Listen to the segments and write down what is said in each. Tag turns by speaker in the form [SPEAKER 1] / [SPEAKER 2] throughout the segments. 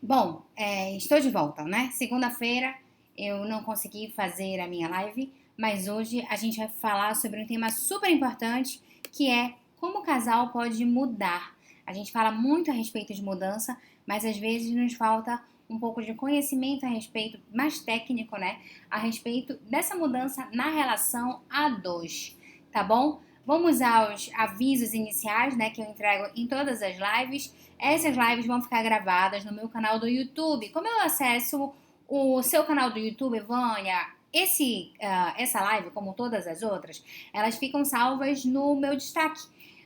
[SPEAKER 1] Bom, estou de volta, né? Segunda-feira eu não consegui fazer a minha live, mas hoje a gente vai falar sobre um tema super importante que é como o casal pode mudar. A gente fala muito a respeito de mudança, mas às vezes nos falta um pouco de conhecimento a respeito, mais técnico, né? A respeito dessa mudança na relação a dois, tá bom? Vamos aos avisos iniciais, né, que eu entrego em todas as lives. Essas lives vão ficar gravadas no meu canal do YouTube. Como eu acesso o seu canal do YouTube, Vânia? Essa live, como todas as outras, elas ficam salvas no meu destaque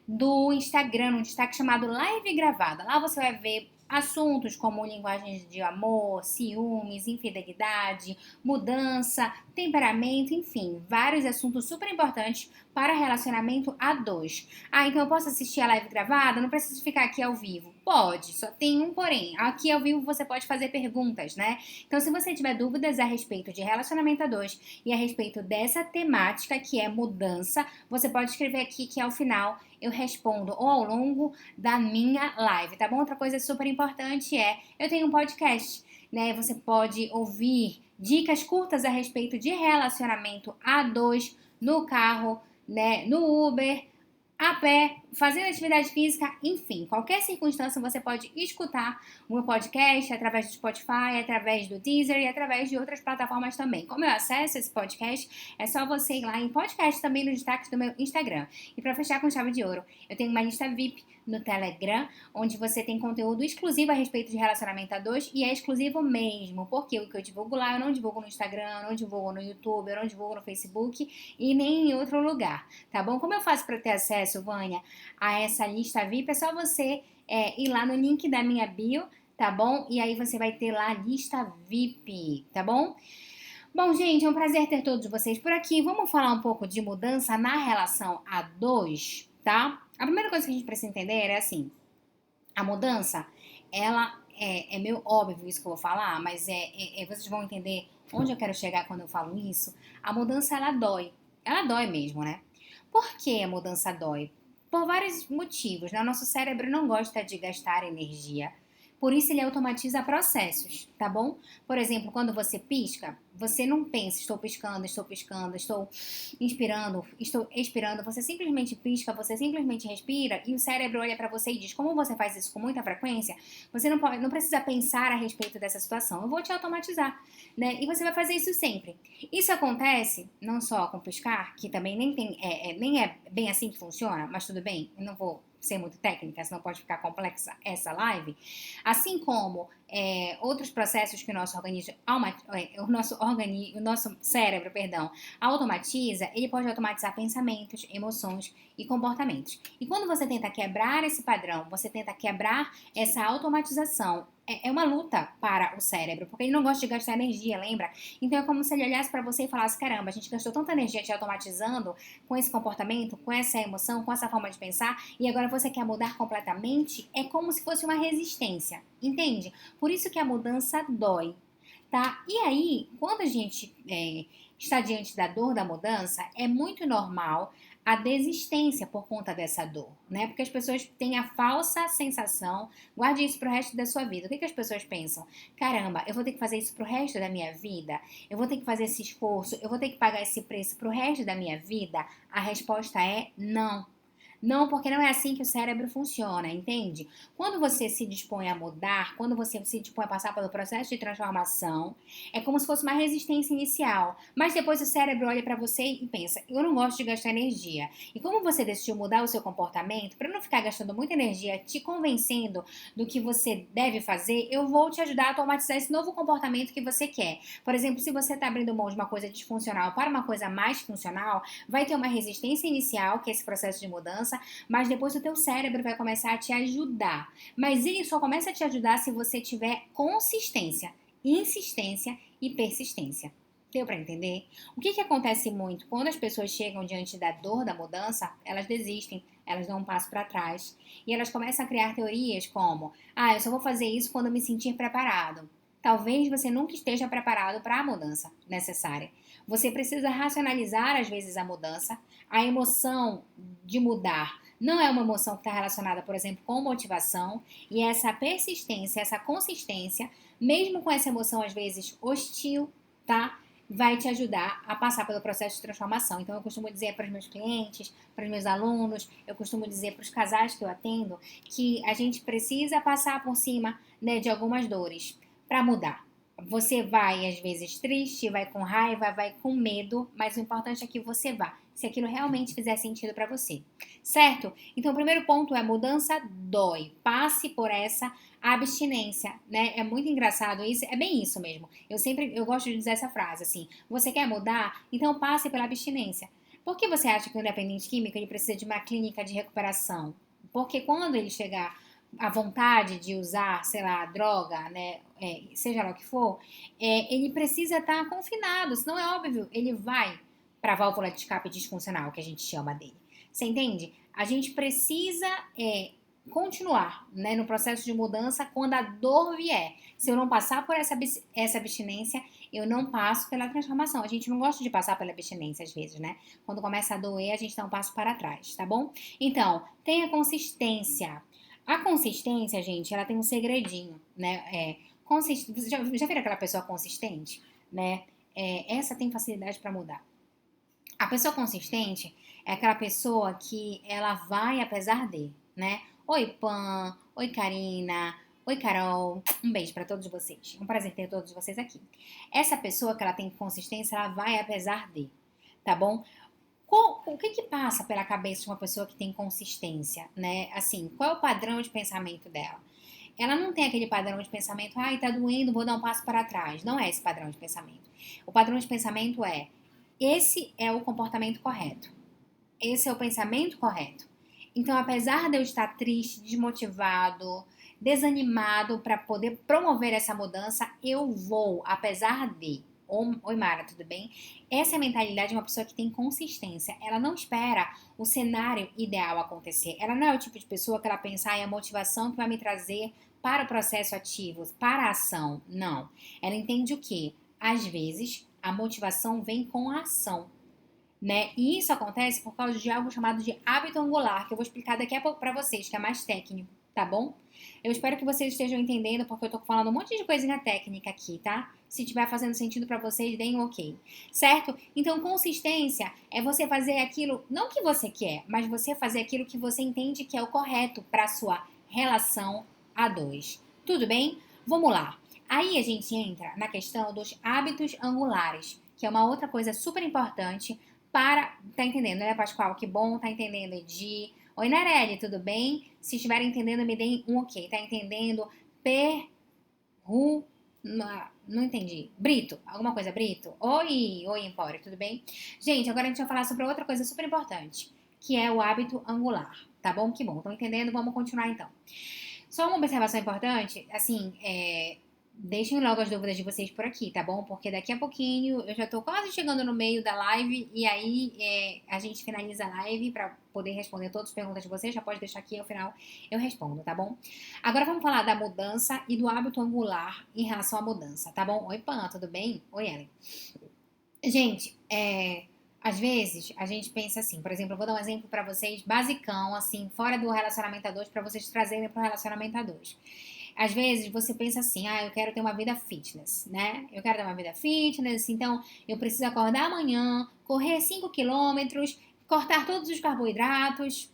[SPEAKER 1] do Instagram, um destaque chamado Live Gravada. Lá você vai ver assuntos como linguagens de amor, ciúmes, infidelidade, mudança, temperamento, enfim, vários assuntos super importantes para relacionamento a dois. Ah, então eu posso assistir a live gravada? Não preciso ficar aqui ao vivo. Pode, só tem um porém. Aqui ao vivo você pode fazer perguntas, né? Então, se você tiver dúvidas a respeito de relacionamento a dois e a respeito dessa temática que é mudança, você pode escrever aqui que ao final eu respondo ou ao longo da minha live, tá bom? Outra coisa super importante é, eu tenho um podcast, né? Você pode ouvir dicas curtas a respeito de relacionamento a dois no carro, né? No Uber, a pé, fazendo atividade física, enfim, qualquer circunstância você pode escutar o meu podcast através do Spotify, através do Deezer e através de outras plataformas também. Como eu acesso esse podcast, é só você ir lá em podcast também no destaque do meu Instagram. E para fechar com chave de ouro, eu tenho uma lista VIP no Telegram, onde você tem conteúdo exclusivo a respeito de relacionamento a dois e é exclusivo mesmo, porque o que eu divulgo lá eu não divulgo no Instagram, eu não divulgo no YouTube, eu não divulgo no Facebook e nem em outro lugar, tá bom? Como eu faço para ter acesso, Vânia, a essa lista VIP? É só você ir lá no link da minha bio, tá bom? E aí você vai ter lá a lista VIP, tá bom? Bom, gente, é um prazer ter todos vocês por aqui. Vamos falar um pouco de mudança na relação a dois, tá? A primeira coisa que a gente precisa entender é assim, a mudança, ela é meio óbvio isso que eu vou falar, mas vocês vão entender onde eu quero chegar quando eu falo isso. A mudança, ela dói. Ela dói mesmo, né? Por que a mudança dói? Por vários motivos, né? O nosso cérebro não gosta de gastar energia. Por isso ele automatiza processos, tá bom? Por exemplo, quando você pisca, você não pensa, estou piscando, estou inspirando, estou expirando. Você simplesmente pisca, você simplesmente respira e o cérebro olha para você e diz: como você faz isso com muita frequência, você não precisa pensar a respeito dessa situação. Eu vou te automatizar, né? E você vai fazer isso sempre. Isso acontece não só com piscar, que também nem é bem assim que funciona, mas tudo bem, eu não vou ser muito técnica, senão pode ficar complexa essa live. Assim como outros processos que o nosso cérebro, perdão, automatiza, ele pode automatizar pensamentos, emoções e comportamentos. E quando você tenta quebrar esse padrão, você tenta quebrar essa automatização, é uma luta para o cérebro, porque ele não gosta de gastar energia, lembra? Então é como se ele olhasse para você e falasse: caramba, a gente gastou tanta energia te automatizando com esse comportamento, com essa emoção, com essa forma de pensar, e agora você quer mudar completamente? É como se fosse uma resistência, entende? Por isso que a mudança dói, tá? E aí, quando a gente está diante da dor da mudança, é muito normal a desistência por conta dessa dor, né? Porque as pessoas têm a falsa sensação, guarde isso pro resto da sua vida. O que as pessoas pensam? Caramba, eu vou ter que fazer isso pro resto da minha vida? Eu vou ter que fazer esse esforço? Eu vou ter que pagar esse preço pro resto da minha vida? A resposta é não. Não, porque não é assim que o cérebro funciona, entende? Quando você se dispõe a mudar, quando você se dispõe a passar pelo processo de transformação, é como se fosse uma resistência inicial. Mas depois o cérebro olha para você e pensa: eu não gosto de gastar energia. E como você decidiu mudar o seu comportamento, para não ficar gastando muita energia te convencendo do que você deve fazer, eu vou te ajudar a automatizar esse novo comportamento que você quer. Por exemplo, se você está abrindo mão de uma coisa disfuncional para uma coisa mais funcional, vai ter uma resistência inicial, que é esse processo de mudança, mas depois o teu cérebro vai começar a te ajudar. Mas ele só começa a te ajudar se você tiver consistência, insistência e persistência. Deu para entender? O que acontece muito quando as pessoas chegam diante da dor da mudança? Elas desistem, elas dão um passo para trás e elas começam a criar teorias como: eu só vou fazer isso quando eu me sentir preparado. Talvez você nunca esteja preparado para a mudança necessária. Você precisa racionalizar às vezes a mudança, a emoção de mudar Não é uma emoção que está relacionada, por exemplo, com motivação. E essa persistência, essa consistência, mesmo com essa emoção às vezes hostil, tá? Vai te ajudar a passar pelo processo de transformação. Então, eu costumo dizer para os meus clientes, para os meus alunos, eu costumo dizer para os casais que eu atendo, que a gente precisa passar por cima, né, de algumas dores para mudar. Você vai, às vezes, triste, vai com raiva, vai com medo, mas o importante é que você vá, se aquilo realmente fizer sentido para você, certo? Então, o primeiro ponto é mudança dói. Passe por essa abstinência, né? É muito engraçado isso, é bem isso mesmo. Eu gosto de dizer essa frase assim: você quer mudar? Então passe pela abstinência. Por que você acha que o dependente químico ele precisa de uma clínica de recuperação? Porque quando ele chegar à vontade de usar, sei lá, droga, né, seja lá o que for, ele precisa estar confinado, senão é óbvio, ele vai para a válvula de escape disfuncional, que a gente chama dele. Você entende? A gente precisa continuar, né, no processo de mudança quando a dor vier. Se eu não passar por essa abstinência, eu não passo pela transformação. A gente não gosta de passar pela abstinência às vezes, né? Quando começa a doer, a gente dá um passo para trás, tá bom? Então, tenha consistência. A consistência, gente, ela tem um segredinho, né? Você já viram aquela pessoa consistente, né? Essa tem facilidade para mudar. A pessoa consistente é aquela pessoa que ela vai apesar de, né? Oi, Pan. Oi, Karina. Oi, Carol. Um beijo para todos vocês. Um prazer ter todos vocês aqui. Essa pessoa que ela tem consistência, ela vai apesar de, tá bom? O que passa pela cabeça de uma pessoa que tem consistência, né? Assim, qual é o padrão de pensamento dela? Ela não tem aquele padrão de pensamento, ai, tá doendo, vou dar um passo para trás. Não é esse padrão de pensamento. O padrão de pensamento é: esse é o comportamento correto. Esse é o pensamento correto. Então, apesar de eu estar triste, desmotivado, desanimado para poder promover essa mudança, eu vou, apesar de. Oi, Mara, tudo bem? Essa é a mentalidade de uma pessoa que tem consistência. Ela não espera o cenário ideal acontecer. Ela não é o tipo de pessoa que ela pensa, é a motivação que vai me trazer para o processo ativo, para a ação. Não. Ela entende o quê? Às vezes, a motivação vem com a ação, né? E isso acontece por causa de algo chamado de hábito angular, que eu vou explicar daqui a pouco para vocês, que é mais técnico, tá bom? Eu espero que vocês estejam entendendo, porque eu tô falando um monte de coisinha técnica aqui, tá? Se estiver fazendo sentido para vocês, deem um ok, certo? Então, consistência é você fazer aquilo, não que você quer, mas você fazer aquilo que você entende que é o correto para sua relação a dois. Tudo bem? Vamos lá. Aí a gente entra na questão dos hábitos angulares, que é uma outra coisa super importante para. Tá entendendo, né, Pascoal? Que bom, tá entendendo, Edi. Oi, Narelli, tudo bem? Se estiver entendendo, me deem um ok. Tá entendendo? Não entendi. Brito, alguma coisa, Brito? Oi, Empório, tudo bem? Gente, agora a gente vai falar sobre outra coisa super importante, que é o hábito angular, tá bom? Que bom, estão entendendo? Vamos continuar então. Só uma observação importante, assim, deixem logo as dúvidas de vocês por aqui, tá bom? Porque daqui a pouquinho eu já tô quase chegando no meio da live e aí a gente finaliza a live pra poder responder todas as perguntas de vocês. Já pode deixar aqui, ao final eu respondo, tá bom? Agora vamos falar da mudança e do hábito angular em relação à mudança, tá bom? Oi, Pan, tudo bem? Oi, Ellen. Gente, às vezes a gente pensa assim, por exemplo, eu vou dar um exemplo pra vocês basicão, assim, fora do relacionamento a dois, pra vocês trazerem pro relacionamento a dois. Às vezes você pensa assim, eu quero ter uma vida fitness, né? Eu quero ter uma vida fitness, então eu preciso acordar amanhã, correr 5 quilômetros, cortar todos os carboidratos.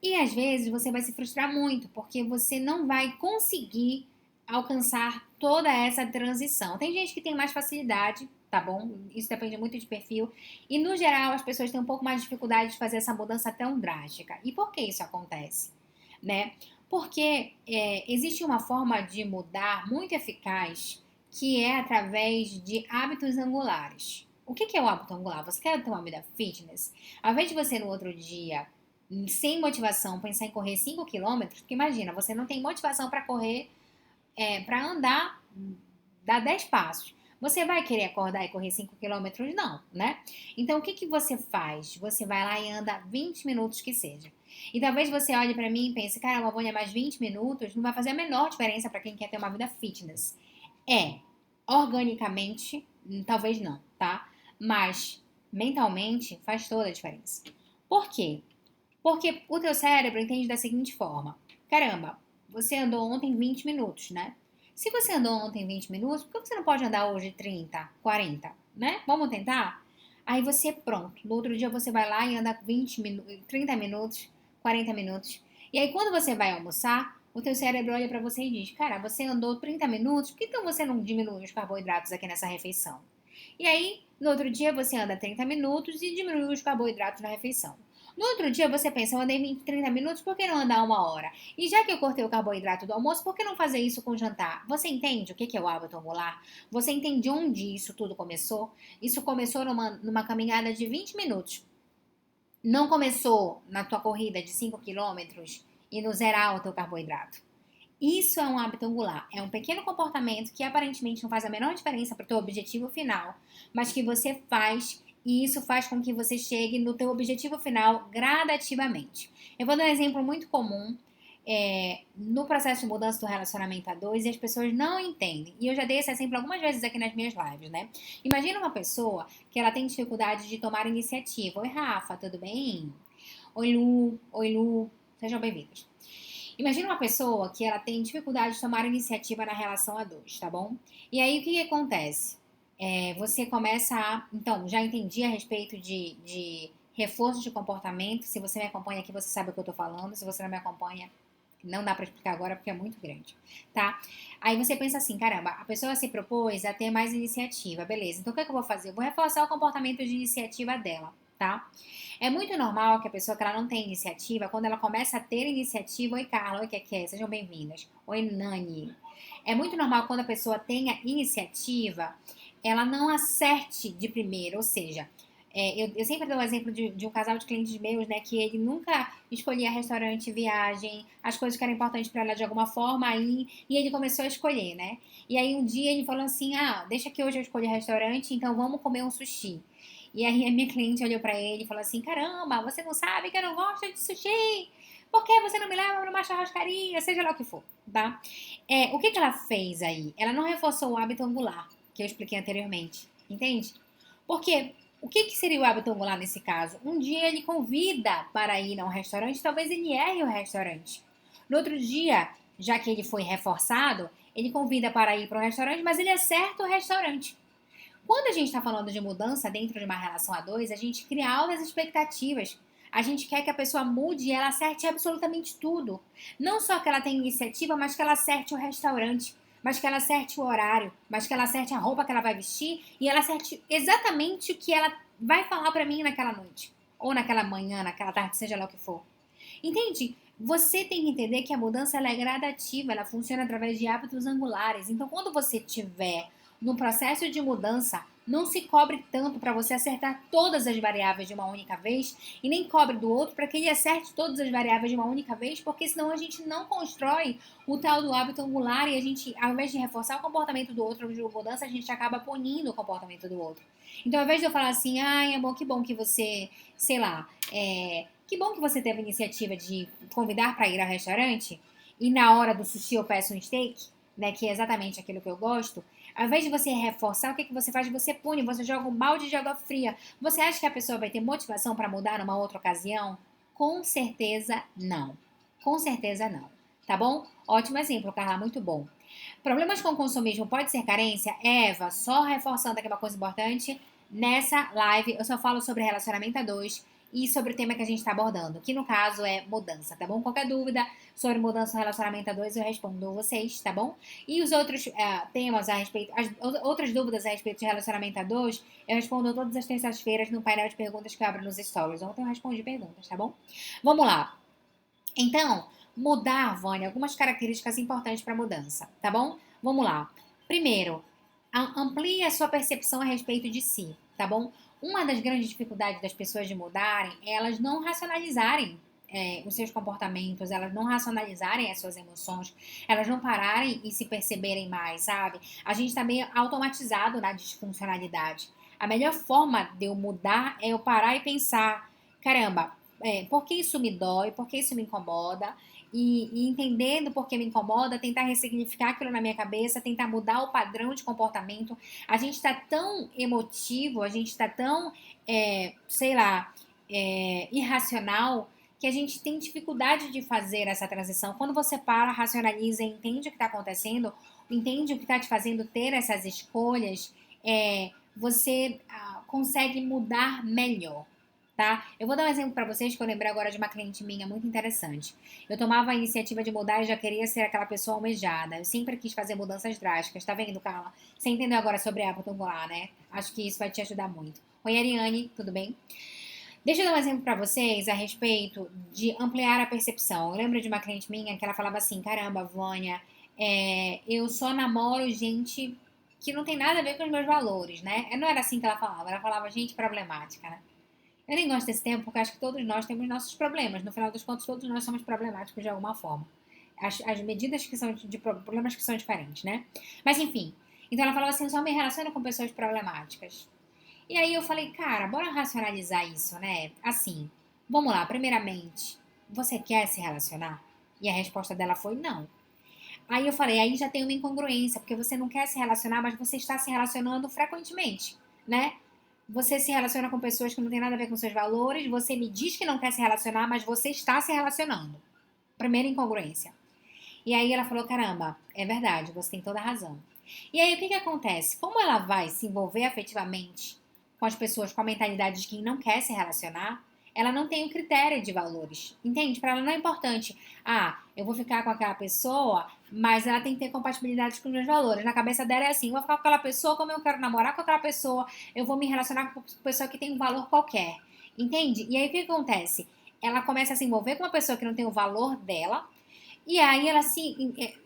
[SPEAKER 1] E às vezes você vai se frustrar muito, porque você não vai conseguir alcançar toda essa transição. Tem gente que tem mais facilidade, tá bom? Isso depende muito de perfil. E no geral, as pessoas têm um pouco mais de dificuldade de fazer essa mudança tão drástica. E por que isso acontece? Né? Porque existe uma forma de mudar muito eficaz que é através de hábitos angulares. O que é o hábito angular? Você quer ter uma vida fitness? Ao invés de você no outro dia, sem motivação, pensar em correr 5 quilômetros, porque imagina, você não tem motivação para correr, para andar, dar 10 passos. Você vai querer acordar e correr 5 quilômetros? Não, né? Então, o que você faz? Você vai lá e anda 20 minutos que seja. E talvez você olhe pra mim e pense, cara, vou andar mais 20 minutos, não vai fazer a menor diferença pra quem quer ter uma vida fitness. Organicamente, talvez não, tá? Mas mentalmente faz toda a diferença. Por quê? Porque o teu cérebro entende da seguinte forma: caramba, você andou ontem 20 minutos, né? Se você andou ontem 20 minutos, por que você não pode andar hoje 30, 40, né? Vamos tentar? Aí você, pronto. No outro dia você vai lá e anda 20 minutos, 30 minutos, 40 minutos. E aí quando você vai almoçar, o teu cérebro olha pra você e diz: cara, você andou 30 minutos, por que então você não diminui os carboidratos aqui nessa refeição? E aí, no outro dia, você anda 30 minutos e diminui os carboidratos na refeição. No outro dia, você pensa, eu andei 20, 30 minutos, por que não andar 1 hora? E já que eu cortei o carboidrato do almoço, por que não fazer isso com o jantar? Você entende o que é o hábito angular? Você entende onde isso tudo começou? Isso começou numa caminhada de 20 minutos. Não começou na tua corrida de 5 quilômetros e no zerar o teu carboidrato. Isso é um hábito angular. É um pequeno comportamento que aparentemente não faz a menor diferença para o teu objetivo final, mas que você faz e isso faz com que você chegue no teu objetivo final gradativamente. Eu vou dar um exemplo muito comum no processo de mudança do relacionamento a dois e as pessoas não entendem. E eu já dei esse exemplo algumas vezes aqui nas minhas lives, né? Imagina uma pessoa que ela tem dificuldade de tomar iniciativa. Oi, Rafa, tudo bem? Oi, Lu, sejam bem-vindos. Imagina uma pessoa que ela tem dificuldade de tomar iniciativa na relação a dois, tá bom? E aí o que acontece? Você começa a. Então, já entendi a respeito de reforço de comportamento. Se você me acompanha aqui, você sabe o que eu tô falando. Se você não me acompanha, não dá pra explicar agora porque é muito grande, tá? Aí você pensa assim, caramba, a pessoa se propôs a ter mais iniciativa, beleza. Então o que é que eu vou fazer? Eu vou reforçar o comportamento de iniciativa dela, tá? É muito normal que a pessoa que ela não tem iniciativa, quando ela começa a ter iniciativa, oi Carla, oi Keké, sejam bem-vindas. Oi Nani. É muito normal quando a pessoa tenha iniciativa, ela não acerte de primeira, ou seja, eu sempre dou o exemplo de um casal de clientes meus, né, que ele nunca escolhia restaurante, viagem, as coisas que eram importantes para ela de alguma forma, aí, e ele começou a escolher, né? E aí um dia ele falou assim, deixa que hoje eu escolhi restaurante, então vamos comer um sushi. E aí a minha cliente olhou pra ele e falou assim, caramba, você não sabe que eu não gosto de sushi? Por que você não me leva pra uma churrascaria? Seja lá o que for, tá? O que ela fez aí? Ela não reforçou o hábito angular, que eu expliquei anteriormente, entende? Porque o que seria o hábito angular nesse caso? Um dia ele convida para ir a um restaurante, talvez ele erre o restaurante. No outro dia, já que ele foi reforçado, ele convida para ir para um restaurante, mas ele acerta o restaurante. Quando a gente está falando de mudança dentro de uma relação a dois, a gente cria altas expectativas. A gente quer que a pessoa mude e ela acerte absolutamente tudo. Não só que ela tenha iniciativa, mas que ela acerte o restaurante, mas que ela acerte o horário, mas que ela acerte a roupa que ela vai vestir e ela acerte exatamente o que ela vai falar para mim naquela noite, ou naquela manhã, naquela tarde, seja lá o que for. Entende? Você tem que entender que a mudança ela é gradativa, ela funciona através de hábitos angulares. Então, quando você tiver no processo de mudança, não se cobre tanto para você acertar todas as variáveis de uma única vez e nem cobre do outro para que ele acerte todas as variáveis de uma única vez, porque senão a gente não constrói o tal do hábito angular e a gente, ao invés de reforçar o comportamento do outro de mudança, a gente acaba punindo o comportamento do outro. Então, ao invés de eu falar assim, ai, amor, que bom que você, sei lá, que bom que você teve a iniciativa de convidar para ir ao restaurante e na hora do sushi eu peço um steak, né, que é exatamente aquilo que eu gosto. Ao invés de você reforçar, o que você faz? Você pune, você joga um balde de água fria. Você acha que a pessoa vai ter motivação para mudar numa outra ocasião? Com certeza não. Com certeza não. Tá bom? Ótimo exemplo, Carla, muito bom. Problemas com consumismo pode ser carência? Eva, só reforçando aqui uma coisa importante. Nessa live eu só falo sobre relacionamento a dois e sobre o tema que a gente está abordando, que no caso é mudança, tá bom? Qualquer dúvida sobre mudança no relacionamento a dois eu respondo vocês, tá bom? E os outros temas a respeito, as outras dúvidas a respeito de relacionamento a dois, eu respondo todas as terças-feiras no painel de perguntas que eu abro nos stories. Ontem eu respondi perguntas, tá bom? Vamos lá. Então, mudar, Vânia, algumas características importantes para mudança, tá bom? Vamos lá. Primeiro, amplie a sua percepção a respeito de si, tá bom? Uma das grandes dificuldades das pessoas de mudarem é elas não racionalizarem os seus comportamentos, elas não racionalizarem as suas emoções, elas não pararem e se perceberem mais, sabe? A gente tá meio automatizado na disfuncionalidade. A melhor forma de eu mudar é eu parar e pensar, caramba, por que isso me dói, por que isso me incomoda, e entendendo por que me incomoda, tentar ressignificar aquilo na minha cabeça, tentar mudar o padrão de comportamento. A gente está tão emotivo, a gente está tão, sei lá, irracional, que a gente tem dificuldade de fazer essa transição. Quando você para, racionaliza, entende o que está acontecendo, entende o que está te fazendo ter essas escolhas, você consegue mudar melhor. Tá? Eu vou dar um exemplo para vocês que eu lembrei agora de uma cliente minha muito interessante. Eu tomava a iniciativa de mudar e já queria ser aquela pessoa almejada. Eu sempre quis fazer mudanças drásticas. Tá vendo, Carla? Você entendeu agora sobre a Apple Angular, né? Acho que isso vai te ajudar muito. Oi, Ariane, tudo bem? Deixa eu dar um exemplo para vocês a respeito de ampliar a percepção. Eu lembro de uma cliente minha que ela falava assim: caramba, Vânia, eu só namoro gente que não tem nada a ver com os meus valores, né? Não era assim que ela falava gente problemática, né? Eu nem gosto desse termo porque acho que todos nós temos nossos problemas. No final dos contos, todos nós somos problemáticos de alguma forma. As medidas que são de problemas que são diferentes, né? Mas enfim. Então ela falava assim: eu só me relaciono com pessoas problemáticas. E aí eu falei, cara, bora racionalizar isso, né? Assim, vamos lá, primeiramente, você quer se relacionar? E a resposta dela foi não. Aí eu falei, aí já tem uma incongruência, porque você não quer se relacionar, mas você está se relacionando frequentemente, né? Você se relaciona com pessoas que não tem nada a ver com seus valores, você me diz que não quer se relacionar, mas você está se relacionando. Primeira incongruência. E aí ela falou, caramba, é verdade, você tem toda a razão. E aí o que acontece? Como ela vai se envolver afetivamente com as pessoas com a mentalidade de quem não quer se relacionar, ela não tem o critério de valores. Entende? Para ela não é importante. Eu vou ficar com aquela pessoa, mas ela tem que ter compatibilidade com os meus valores. Na cabeça dela é assim, eu vou ficar com aquela pessoa como eu quero namorar com aquela pessoa, eu vou me relacionar com uma pessoa que tem um valor qualquer. Entende? E aí o que acontece? Ela começa a se envolver com uma pessoa que não tem o valor dela, e aí ela se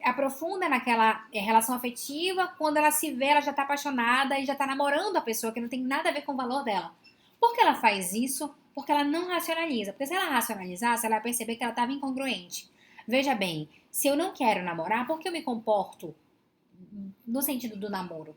[SPEAKER 1] aprofunda naquela relação afetiva, quando ela se vê, ela já tá apaixonada e já tá namorando a pessoa que não tem nada a ver com o valor dela. Por que ela faz isso? Porque ela não racionaliza. Porque se ela racionalizasse, ela ia perceber que ela estava incongruente. Veja bem, se eu não quero namorar, por que eu me comporto no sentido do namoro,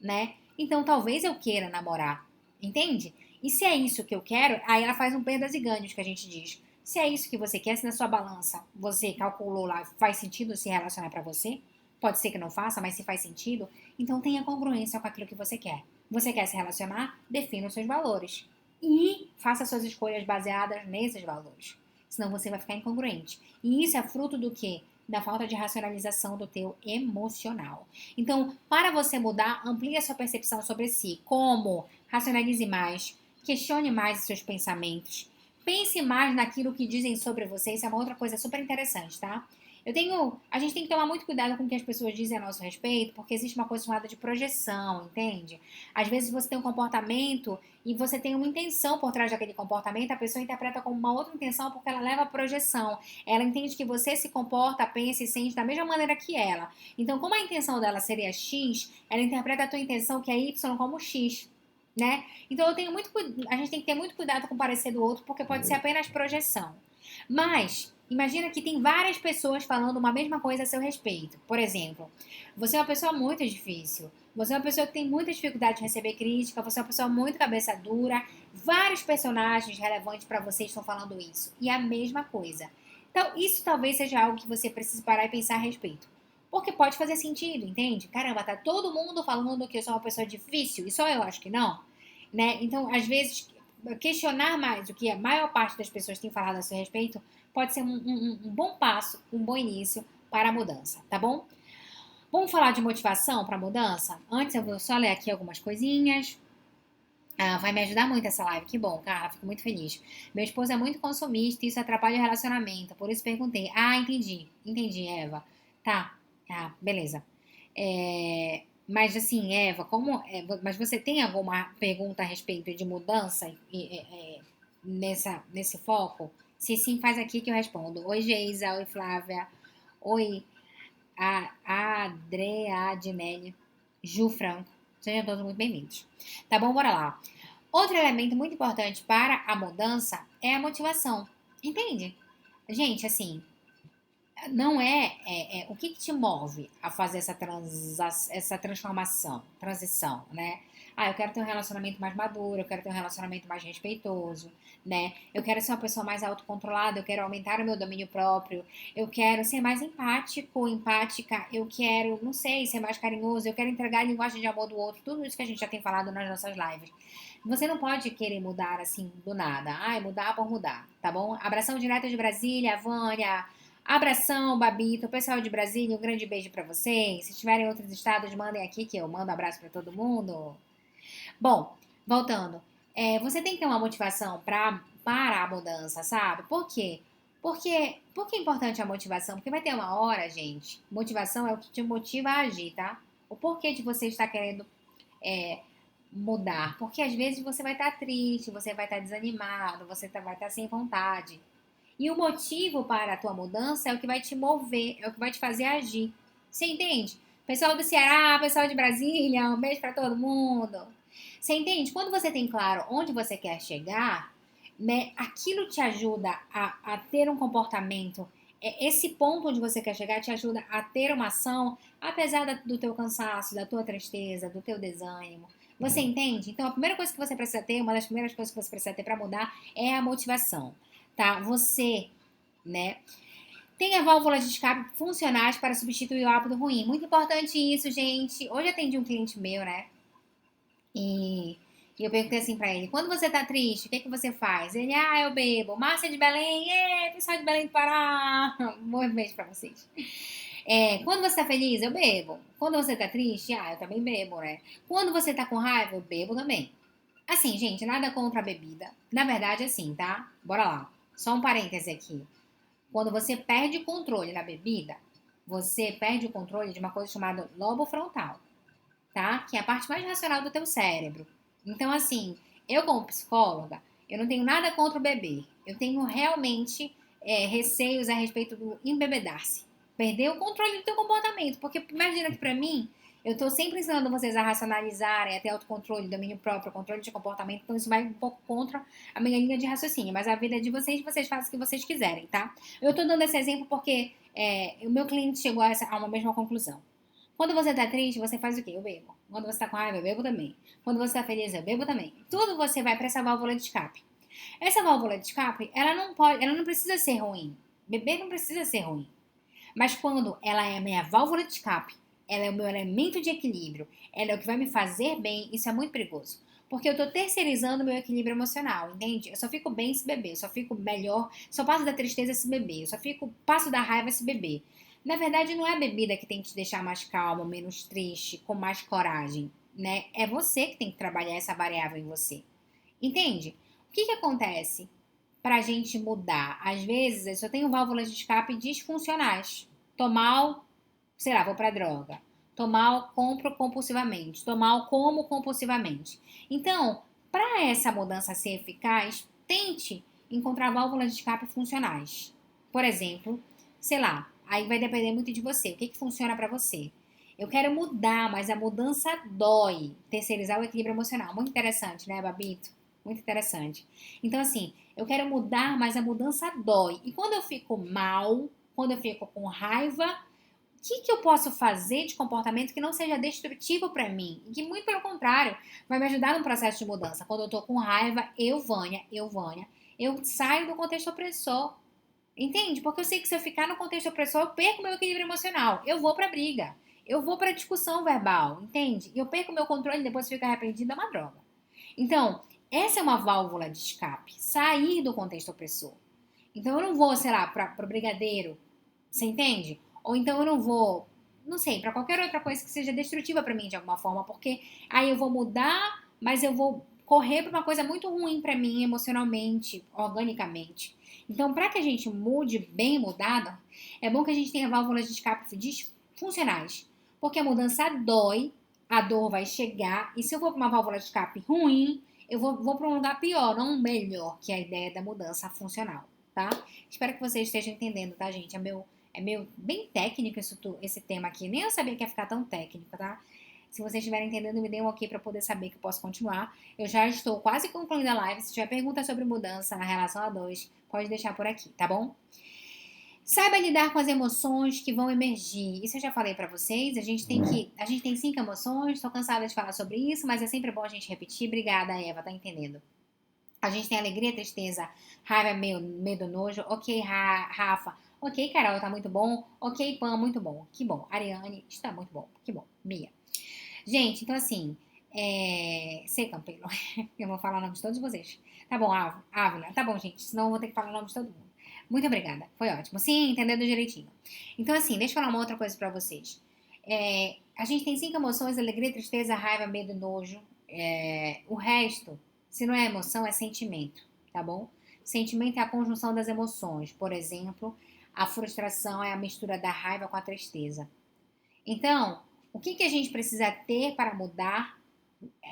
[SPEAKER 1] né? Então talvez eu queira namorar, entende? E se é isso que eu quero, aí ela faz um perdas e ganhos que a gente diz. Se é isso que você quer, se na sua balança você calculou lá, faz sentido se relacionar pra você, pode ser que não faça, mas se faz sentido, então tenha congruência com aquilo que você quer. Você quer se relacionar? Defina os seus valores. E faça suas escolhas baseadas nesses valores. Senão você vai ficar incongruente. E isso é fruto do quê? Da falta de racionalização do teu emocional. Então, para você mudar, amplie a sua percepção sobre si. Como? Racionalize mais, questione mais os seus pensamentos, pense mais naquilo que dizem sobre você. Isso é uma outra coisa super interessante, tá? A gente tem que tomar muito cuidado com o que as pessoas dizem a nosso respeito, porque existe uma coisa chamada de projeção, entende? Às vezes você tem um comportamento e você tem uma intenção por trás daquele comportamento, a pessoa interpreta como uma outra intenção porque ela leva a projeção. Ela entende que você se comporta, pensa e sente da mesma maneira que ela. Então, como a intenção dela seria X, ela interpreta a tua intenção que é Y como X, né? Então a gente tem que ter muito cuidado com o parecer do outro, porque pode ser apenas projeção. Mas imagina que tem várias pessoas falando uma mesma coisa a seu respeito. Por exemplo, você é uma pessoa muito difícil. Você é uma pessoa que tem muita dificuldade de receber crítica. Você é uma pessoa muito cabeça dura. Vários personagens relevantes para você estão falando isso. E a mesma coisa. Então, isso talvez seja algo que você precise parar e pensar a respeito. Porque pode fazer sentido, entende? Caramba, tá todo mundo falando que eu sou uma pessoa difícil e só eu acho que não, né? Então, às vezes, questionar mais o que a maior parte das pessoas tem falado a seu respeito pode ser um bom passo, um bom início para a mudança, tá bom? Vamos falar de motivação para a mudança? Antes eu vou só ler aqui algumas coisinhas. Vai me ajudar muito essa live, que bom, cara, fico muito feliz. Meu esposo é muito consumista e isso atrapalha o relacionamento, por isso perguntei. Entendi, Eva. Tá, beleza. Mas assim, Eva, mas você tem alguma pergunta a respeito de mudança nesse foco? Se sim, faz aqui que eu respondo. Oi, Geisa. Oi, Flávia. Oi, a Adriadinelli. Ju Franco. Sejam todos muito bem-vindos. Tá bom, bora lá. Outro elemento muito importante para a mudança é a motivação. Entende? Gente, assim, não o que te move a fazer essa transformação, transição, né? Ah, eu quero ter um relacionamento mais maduro, eu quero ter um relacionamento mais respeitoso, né? Eu quero ser uma pessoa mais autocontrolada, eu quero aumentar o meu domínio próprio, eu quero ser mais empático, empática, eu quero, não sei, ser mais carinhoso, eu quero entregar a linguagem de amor do outro, tudo isso que a gente já tem falado nas nossas lives. Você não pode querer mudar assim do nada. Ai, mudar por mudar, tá bom? Abração direto de Brasília, Vânia. Abração, Babito. Pessoal de Brasília, um grande beijo pra vocês. Se tiverem outros estados, mandem aqui que eu mando abraço pra todo mundo. Bom, voltando. Você tem que ter uma motivação para a mudança, sabe? Por quê? Por que é importante a motivação? Porque vai ter uma hora, gente. Motivação é o que te motiva a agir, tá? O porquê de você estar querendo é, mudar. Porque às vezes você vai estar triste, você vai estar desanimado, vai estar sem vontade. E o motivo para a tua mudança é o que vai te mover, é o que vai te fazer agir. Você entende? Pessoal do Ceará, pessoal de Brasília, um beijo para todo mundo. Você entende? Quando você tem claro onde você quer chegar, né, aquilo te ajuda a ter um comportamento. Esse ponto onde você quer chegar te ajuda a ter uma ação, apesar do teu cansaço, da tua tristeza, do teu desânimo. Você entende? Então, a primeira coisa que você precisa ter, uma das primeiras coisas que você precisa ter para mudar é a motivação, tá? Você, né, tem a válvula de escape funcionais para substituir o hábito ruim. Muito importante isso, gente. Hoje eu atendi um cliente meu, né? E eu perguntei assim pra ele: quando você tá triste, o que que você faz? Ele: eu bebo. Márcia de Belém, pessoal de Belém do Pará. Um bom beijo pra vocês. Quando você tá feliz, eu bebo. Quando você tá triste, eu também bebo, né? Quando você tá com raiva, eu bebo também. Assim, gente, nada contra a bebida. Na verdade, assim, tá? Bora lá. Só um parêntese aqui. Quando você perde o controle na bebida, você perde o controle de uma coisa chamada lobo frontal, tá? Que é a parte mais racional do teu cérebro. Então, assim, eu como psicóloga, eu não tenho nada contra o beber. Eu tenho realmente receios a respeito do embebedar-se. Perder o controle do teu comportamento. Porque imagina que pra mim, eu tô sempre ensinando vocês a racionalizarem, a ter autocontrole, domínio próprio, controle de comportamento. Então, isso vai um pouco contra a minha linha de raciocínio. Mas a vida é de vocês, vocês fazem o que vocês quiserem, tá? Eu tô dando esse exemplo porque o meu cliente chegou a uma mesma conclusão. Quando você tá triste, você faz o quê? Eu bebo. Quando você tá com raiva, eu bebo também. Quando você tá feliz, eu bebo também. Tudo você vai pra essa válvula de escape. Essa válvula de escape, ela não precisa ser ruim. Beber não precisa ser ruim. Mas quando ela é a minha válvula de escape, ela é o meu elemento de equilíbrio, ela é o que vai me fazer bem, isso é muito perigoso. Porque eu tô terceirizando o meu equilíbrio emocional, entende? Eu só fico bem se beber, eu só fico melhor, só passo da tristeza se beber, eu só passo da raiva se beber. Na verdade, não é a bebida que tem que te deixar mais calmo, menos triste, com mais coragem, né? É você que tem que trabalhar essa variável em você. Entende? O que acontece para a gente mudar? Às vezes, eu só tenho válvulas de escape disfuncionais. Tô mal, sei lá, vou pra droga. Tô mal, compro compulsivamente. Tô mal, como compulsivamente. Então, para essa mudança ser eficaz, tente encontrar válvulas de escape funcionais. Por exemplo, sei lá, aí vai depender muito de você. O que funciona para você? Eu quero mudar, mas a mudança dói. Terceirizar o equilíbrio emocional. Muito interessante, né, Babito? Muito interessante. Então, assim, eu quero mudar, mas a mudança dói. E quando eu fico mal, quando eu fico com raiva, que eu posso fazer de comportamento que não seja destrutivo para mim? E que, muito pelo contrário, vai me ajudar no processo de mudança. Quando eu tô com raiva, Vânia, eu saio do contexto opressor. Entende? Porque eu sei que se eu ficar no contexto opressor, eu perco meu equilíbrio emocional. Eu vou pra briga. Eu vou pra discussão verbal, entende? E eu perco meu controle e depois fico arrependido, é uma droga. Então, essa é uma válvula de escape. Sair do contexto opressor. Então, eu não vou, sei lá, pro brigadeiro. Você entende? Ou então eu não vou, não sei, pra qualquer outra coisa que seja destrutiva pra mim de alguma forma. Porque aí eu vou mudar, mas eu vou correr pra uma coisa muito ruim pra mim emocionalmente, organicamente. Então, para que a gente mude bem mudado, é bom que a gente tenha válvulas de escape disfuncionais. Porque a mudança dói, a dor vai chegar, e se eu for para uma válvula de escape ruim, eu vou para um lugar pior, não melhor, que é a ideia da mudança funcional, tá? Espero que vocês estejam entendendo, tá, gente? É meio bem técnico esse tema aqui. Nem eu sabia que ia ficar tão técnico, tá? Se vocês estiverem entendendo, me deem um ok para poder saber que eu posso continuar. Eu já estou quase concluindo a live. Se tiver pergunta sobre mudança na relação a dois, pode deixar por aqui, tá bom? Saiba lidar com as emoções que vão emergir. Isso eu já falei pra vocês. A gente tem 5 emoções. Tô cansada de falar sobre isso, mas é sempre bom a gente repetir. Obrigada, Eva, tá entendendo? A gente tem alegria, tristeza, raiva, medo, nojo. Ok, Rafa. Ok, Carol, tá muito bom. Ok, Pam, muito bom. Que bom. Ariane, está muito bom. Que bom. Mia. Gente, então assim, sei, Campelo. Eu vou falar o nome de todos vocês. Tá bom, Ávila. Tá bom, gente. Senão eu vou ter que falar o nome de todo mundo. Muito obrigada. Foi ótimo. Sim, entendendo direitinho. Então, assim, deixa eu falar uma outra coisa pra vocês. A gente tem 5 emoções: alegria, tristeza, raiva, medo, nojo. O resto, se não é emoção, é sentimento, tá bom? Sentimento é a conjunção das emoções. Por exemplo, a frustração é a mistura da raiva com a tristeza. Então, o que a gente precisa ter para mudar?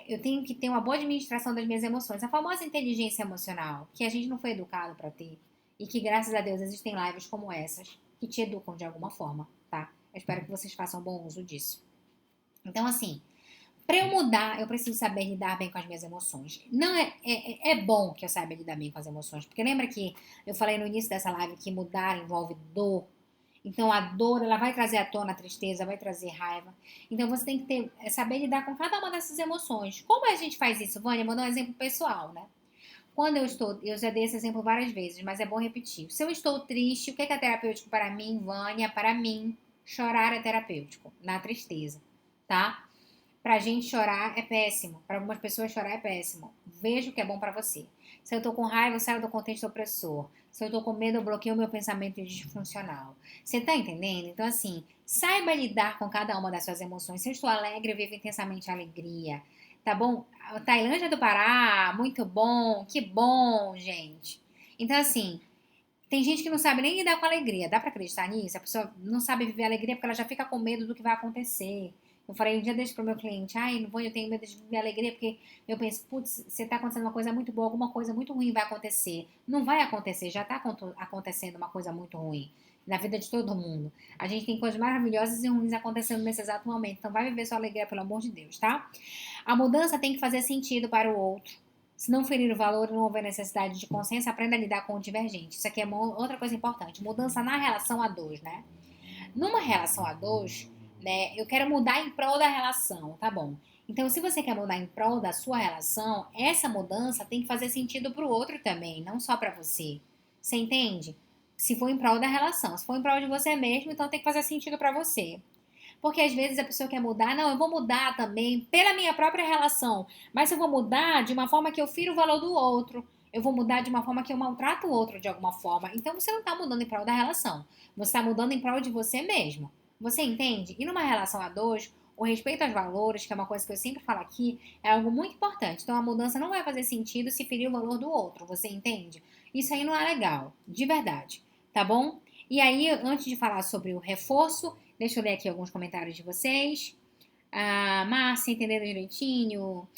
[SPEAKER 1] Eu tenho que ter uma boa administração das minhas emoções. A famosa inteligência emocional, que a gente não foi educado para ter. E que, graças a Deus, existem lives como essas que te educam de alguma forma, tá? Eu espero que vocês façam bom uso disso. Então, assim, para eu mudar, eu preciso saber lidar bem com as minhas emoções. Não é bom que eu saiba lidar bem com as emoções, porque lembra que eu falei no início dessa live que mudar envolve dor. Então a dor, ela vai trazer à tona a tristeza, vai trazer raiva. Então você tem que saber lidar com cada uma dessas emoções. Como a gente faz isso, Vânia? Vou dar um exemplo pessoal, né? Quando eu já dei esse exemplo várias vezes, mas é bom repetir. Se eu estou triste, o que é terapêutico para mim, Vânia? Para mim, chorar é terapêutico, na tristeza, tá? Pra gente chorar é péssimo. Para algumas pessoas chorar é péssimo. Veja o que é bom pra você. Se eu tô com raiva, eu saio do contexto opressor. Se eu tô com medo, eu bloqueio o meu pensamento disfuncional. Você tá entendendo? Então, assim, saiba lidar com cada uma das suas emoções. Se eu estou alegre, viva intensamente a alegria. Tá bom? A Tailândia do Pará, muito bom. Que bom, gente. Então, assim, tem gente que não sabe nem lidar com a alegria. Dá pra acreditar nisso? A pessoa não sabe viver a alegria porque ela já fica com medo do que vai acontecer. Eu falei um dia desse pro meu cliente: ai, não vou, eu tenho medo de viver a alegria porque eu penso, putz, você tá acontecendo uma coisa muito boa, alguma coisa muito ruim vai acontecer. Não vai acontecer, já tá acontecendo uma coisa muito ruim na vida de todo mundo. A gente tem coisas maravilhosas e ruins acontecendo nesse exato momento. Então vai viver sua alegria, pelo amor de Deus, tá? A mudança tem que fazer sentido para o outro. Se não ferir o valor e não houver necessidade de consenso, aprenda a lidar com o divergente. Isso aqui é outra coisa importante. Mudança na relação a dois, né? Numa relação a dois, né? Eu quero mudar em prol da relação, tá bom? Então, se você quer mudar em prol da sua relação, essa mudança tem que fazer sentido pro outro também, não só pra você. Você entende? Se for em prol da relação, se for em prol de você mesmo, então tem que fazer sentido pra você. Porque às vezes a pessoa quer mudar, não, eu vou mudar também pela minha própria relação, mas eu vou mudar de uma forma que eu firo o valor do outro, eu vou mudar de uma forma que eu maltrato o outro de alguma forma. Então você não está mudando em prol da relação, você está mudando em prol de você mesmo. Você entende? E numa relação a dois, o respeito aos valores, que é uma coisa que eu sempre falo aqui, é algo muito importante. Então a mudança não vai fazer sentido se ferir o valor do outro, você entende? Isso aí não é legal, de verdade, tá bom? E aí, antes de falar sobre o reforço, deixa eu ler aqui alguns comentários de vocês. Márcia, entendendo direitinho.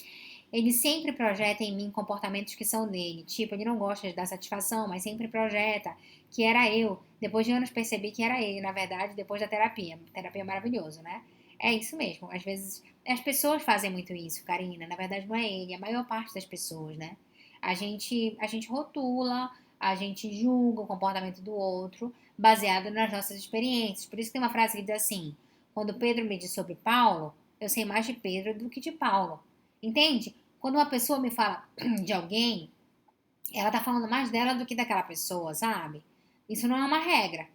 [SPEAKER 1] Ele sempre projeta em mim comportamentos que são dele. Tipo, ele não gosta de dar satisfação, mas sempre projeta que era eu. Depois de anos percebi que era ele, na verdade, depois da terapia. Terapia é maravilhoso, né? É isso mesmo. Às vezes, as pessoas fazem muito isso, Karina. Na verdade, não é ele, é a maior parte das pessoas, né? A gente rotula, a gente julga o comportamento do outro baseado nas nossas experiências. Por isso que tem uma frase que diz assim: quando Pedro me diz sobre Paulo, eu sei mais de Pedro do que de Paulo. Entende? Quando uma pessoa me fala de alguém, ela tá falando mais dela do que daquela pessoa, sabe? Isso não é uma regra,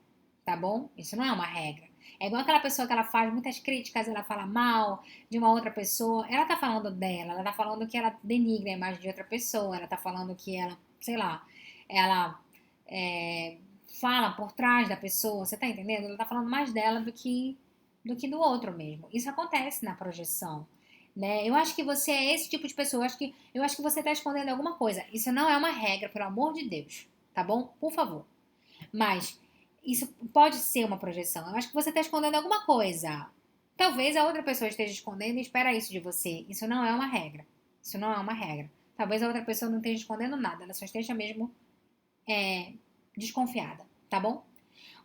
[SPEAKER 1] tá bom? Isso não é uma regra. É igual aquela pessoa que ela faz muitas críticas, ela fala mal de uma outra pessoa, ela tá falando dela, ela tá falando que ela denigra a imagem de outra pessoa, ela tá falando que ela, sei lá, ela é, fala por trás da pessoa, você tá entendendo? Ela tá falando mais dela do que do outro mesmo. Isso acontece na projeção, né? Eu acho que você é esse tipo de pessoa. Eu acho que você está escondendo alguma coisa. Isso não é uma regra, pelo amor de Deus, tá bom? Por favor. Mas isso pode ser uma projeção. Eu acho que você está escondendo alguma coisa. Talvez a outra pessoa esteja escondendo e espera isso de você. Isso não é uma regra. Isso não é uma regra. Talvez a outra pessoa não esteja escondendo nada. Ela só esteja mesmo desconfiada, tá bom?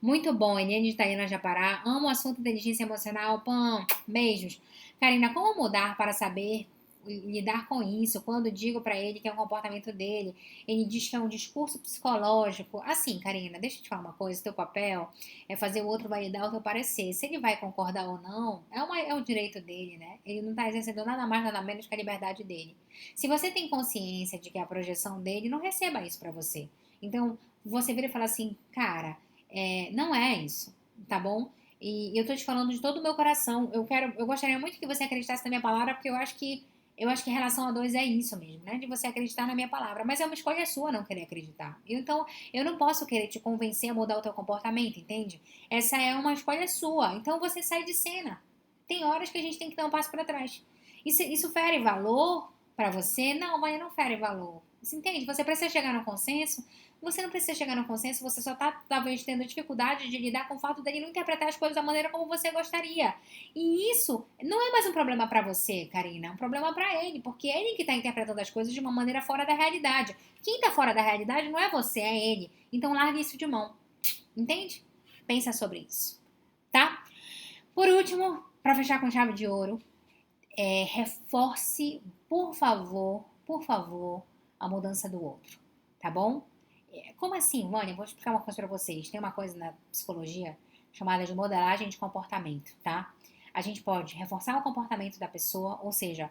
[SPEAKER 1] Muito bom, Eliane de Taína Japará. Amo o assunto inteligência emocional. Pão, beijos. Karina, como mudar para saber lidar com isso, quando digo pra ele que é um comportamento dele, ele diz que é um discurso psicológico. Assim, Karina, deixa eu te falar uma coisa, teu papel é fazer o outro validar o teu parecer. Se ele vai concordar ou não, é o direito dele, né? Ele não tá exercendo nada mais, nada menos que a liberdade dele. Se você tem consciência de que é a projeção dele, não receba isso pra você. Então, você vira e fala assim, cara, não é isso, tá bom? E eu tô te falando de todo o meu coração. Eu gostaria muito que você acreditasse na minha palavra, porque eu acho que relação a dois é isso mesmo, né? De você acreditar na minha palavra. Mas é uma escolha sua não querer acreditar. Então, eu não posso querer te convencer a mudar o teu comportamento, entende? Essa é uma escolha sua. Então, você sai de cena. Tem horas que a gente tem que dar um passo para trás. Isso fere valor para você? Não, mas não fere valor. Você entende? Você precisa chegar no consenso. Você não precisa chegar no consenso, você só tá talvez tendo dificuldade de lidar com o fato dele não interpretar as coisas da maneira como você gostaria. E isso não é mais um problema pra você, Karina, é um problema pra ele, porque é ele que tá interpretando as coisas de uma maneira fora da realidade. Quem tá fora da realidade não é você, é ele. Então largue isso de mão. Entende? Pensa sobre isso, tá? Por último, pra fechar com chave de ouro, reforce, por favor, a mudança do outro, tá bom? Como assim, Vânia? Vou explicar uma coisa pra vocês. Tem uma coisa na psicologia chamada de modelagem de comportamento, tá? A gente pode reforçar o comportamento da pessoa, ou seja,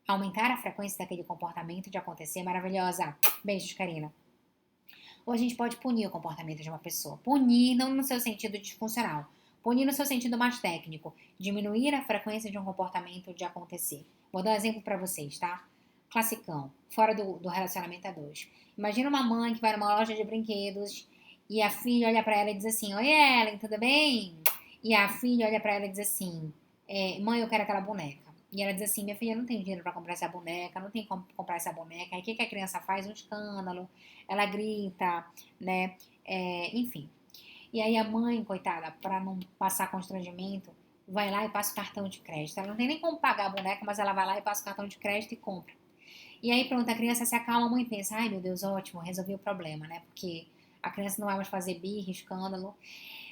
[SPEAKER 1] aumentar a frequência daquele comportamento de acontecer. Maravilhosa! Beijos, Karina. Ou a gente pode punir o comportamento de uma pessoa. Punir não no seu sentido disfuncional. Punir no seu sentido mais técnico. Diminuir a frequência de um comportamento de acontecer. Vou dar um exemplo pra vocês, tá? Classicão, fora do relacionamento a dois. Imagina uma mãe que vai numa loja de brinquedos e a filha olha pra ela e diz assim: Oi, Ellen, tudo bem? E a filha olha pra ela e diz assim: Mãe, eu quero aquela boneca. E ela diz assim: Minha filha, não tem dinheiro pra comprar essa boneca, não tem como comprar essa boneca. Aí o que a criança faz? Um escândalo, ela grita, né? Enfim. E aí a mãe, coitada, pra não passar constrangimento, vai lá e passa o cartão de crédito. Ela não tem nem como pagar a boneca, mas ela vai lá e passa o cartão de crédito e compra. E aí, pronto, a criança se acalma, a mãe pensa, ai meu Deus, ótimo, resolvi o problema, né? Porque a criança não vai mais fazer birra, escândalo,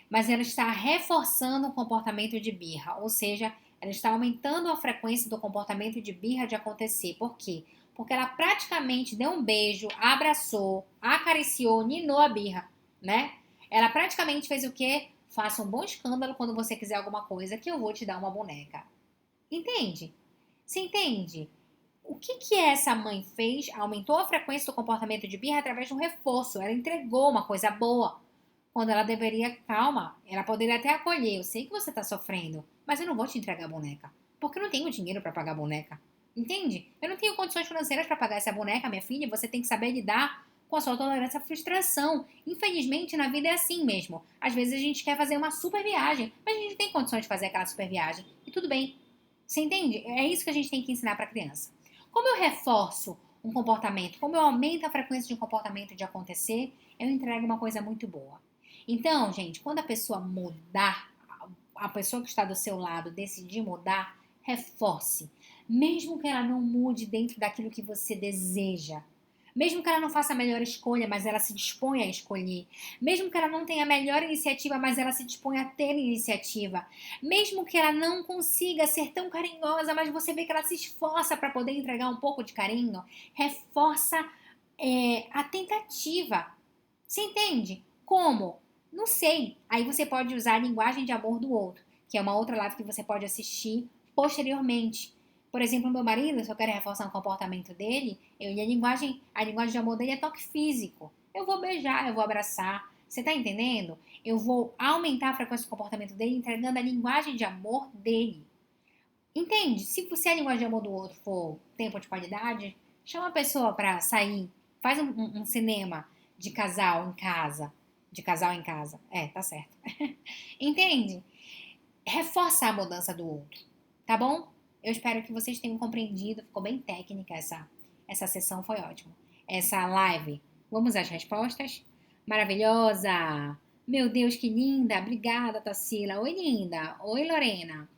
[SPEAKER 1] mas ela está reforçando o comportamento de birra, ou seja, ela está aumentando a frequência do comportamento de birra de acontecer. Por quê? Porque ela praticamente deu um beijo, abraçou, acariciou, ninou a birra, né? Ela praticamente fez o quê? Faça um bom escândalo quando você quiser alguma coisa, que eu vou te dar uma boneca. Entende? Você entende? O que essa mãe fez? Aumentou a frequência do comportamento de birra através de um reforço. Ela entregou uma coisa boa. Quando ela deveria, calma, ela poderia até acolher. Eu sei que você tá sofrendo, mas eu não vou te entregar a boneca. Porque eu não tenho dinheiro para pagar a boneca. Entende? Eu não tenho condições financeiras para pagar essa boneca, minha filha. Você tem que saber lidar com a sua tolerância à frustração. Infelizmente, na vida é assim mesmo. Às vezes a gente quer fazer uma super viagem, mas a gente tem condições de fazer aquela super viagem. E tudo bem. Você entende? É isso que a gente tem que ensinar para a criança. Como eu reforço um comportamento, como eu aumento a frequência de um comportamento de acontecer, eu entrego uma coisa muito boa. Então, gente, quando a pessoa mudar, a pessoa que está do seu lado decidir mudar, reforce. Mesmo que ela não mude dentro daquilo que você deseja. Mesmo que ela não faça a melhor escolha, mas ela se dispõe a escolher. Mesmo que ela não tenha a melhor iniciativa, mas ela se dispõe a ter iniciativa. Mesmo que ela não consiga ser tão carinhosa, mas você vê que ela se esforça para poder entregar um pouco de carinho, reforça a tentativa. Você entende? Como? Não sei. Aí você pode usar a linguagem de amor do outro, que é uma outra live que você pode assistir posteriormente. Por exemplo, meu marido, se eu quero reforçar o comportamento dele, a linguagem de amor dele é toque físico. Eu vou beijar, eu vou abraçar. Você tá entendendo? Eu vou aumentar a frequência do comportamento dele, entregando a linguagem de amor dele. Entende? Se a linguagem de amor do outro for tempo de qualidade, chama a pessoa pra sair, faz um cinema de casal em casa. De casal em casa. Tá certo. Entende? Reforça a mudança do outro. Tá bom? Eu espero que vocês tenham compreendido. Ficou bem técnica essa sessão, foi ótimo. Essa live. Vamos às respostas? Maravilhosa! Meu Deus, que linda! Obrigada, Tassila. Oi, linda. Oi, Lorena.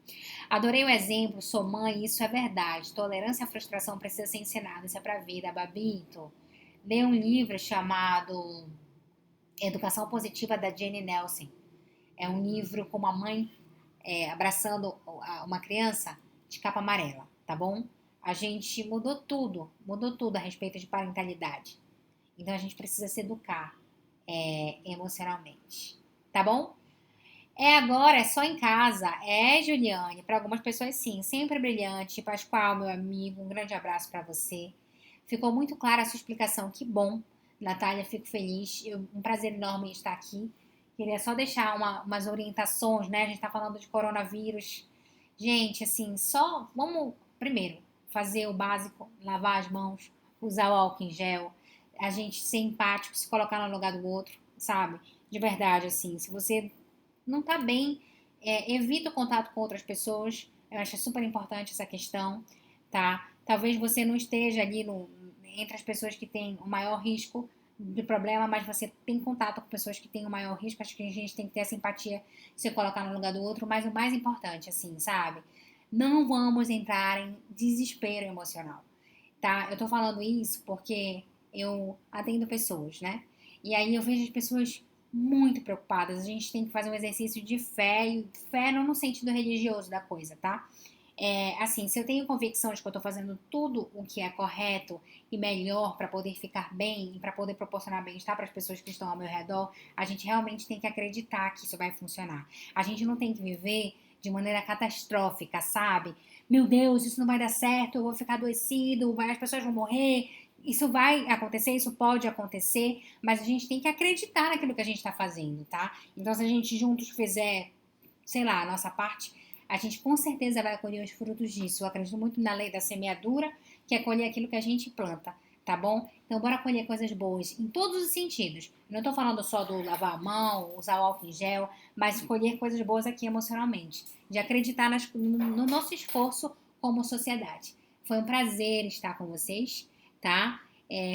[SPEAKER 1] Adorei o exemplo, sou mãe, isso é verdade. Tolerância à frustração precisa ser ensinada, isso é pra vida, Babito. Lê um livro chamado Educação Positiva, da Jane Nelson. É um livro com uma mãe abraçando uma criança de capa amarela, tá bom? A gente mudou tudo a respeito de parentalidade. Então a gente precisa se educar emocionalmente, tá bom? Agora, é só em casa. Juliane, para algumas pessoas sim, sempre brilhante. Pascoal, meu amigo, um grande abraço para você. Ficou muito clara a sua explicação, que bom. Natália, fico feliz. Um prazer enorme estar aqui. Queria só deixar umas orientações, né? A gente está falando de coronavírus. Gente, assim, só vamos primeiro fazer o básico, lavar as mãos, usar o álcool em gel, a gente ser empático, se colocar no lugar do outro, sabe? De verdade, assim, se você não tá bem, evita o contato com outras pessoas. Eu acho super importante essa questão, tá? Talvez você não esteja ali entre as pessoas que têm o maior risco de problema, mas você tem contato com pessoas que têm o maior risco. Acho que a gente tem que ter essa empatia, se colocar no lugar do outro. Mas o mais importante, assim, sabe? Não vamos entrar em desespero emocional, tá? Eu tô falando isso porque eu atendo pessoas, né? E aí eu vejo as pessoas muito preocupadas. A gente tem que fazer um exercício de fé, e fé não no sentido religioso da coisa, tá? Assim, se eu tenho convicção de que eu estou fazendo tudo o que é correto e melhor para poder ficar bem e para poder proporcionar bem-estar para as pessoas que estão ao meu redor, a gente realmente tem que acreditar que isso vai funcionar. A gente não tem que viver de maneira catastrófica, sabe? Meu Deus, isso não vai dar certo, eu vou ficar adoecido, as pessoas vão morrer. Isso vai acontecer, isso pode acontecer, mas a gente tem que acreditar naquilo que a gente está fazendo, tá? Então, se a gente juntos fizer, sei lá, a nossa parte, a gente com certeza vai colher os frutos disso. Eu acredito muito na lei da semeadura, que é colher aquilo que a gente planta, tá bom? Então, bora colher coisas boas em todos os sentidos. Não estou falando só do lavar a mão, usar o álcool em gel, mas colher coisas boas aqui emocionalmente, de acreditar no nosso esforço como sociedade. Foi um prazer estar com vocês, tá?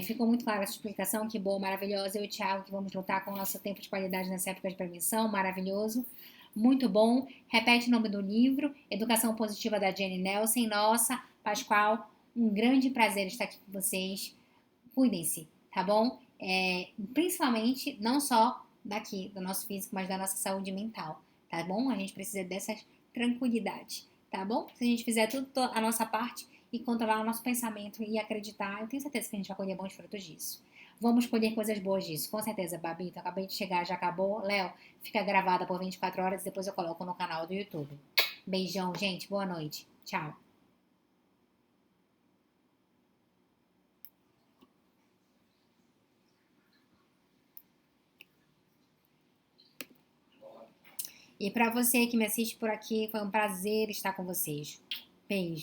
[SPEAKER 1] Ficou muito clara essa explicação, que boa, maravilhosa. Eu e o Thiago que vamos lutar com o nosso tempo de qualidade nessa época de prevenção, maravilhoso. Muito bom. Repete o nome do livro, Educação Positiva da Jenny Nelson. Nossa, Pascoal, um grande prazer estar aqui com vocês. Cuidem-se, tá bom? Principalmente, não só daqui, do nosso físico, mas da nossa saúde mental, tá bom? A gente precisa dessa tranquilidade, tá bom? Se a gente fizer tudo a nossa parte e controlar o nosso pensamento e acreditar, eu tenho certeza que a gente vai colher bons frutos disso. Vamos colher coisas boas disso, com certeza, Babito. Acabei de chegar, já acabou. Léo, fica gravada por 24 horas e depois eu coloco no canal do YouTube. Beijão, gente. Boa noite. Tchau. E para você que me assiste por aqui, foi um prazer estar com vocês. Beijo.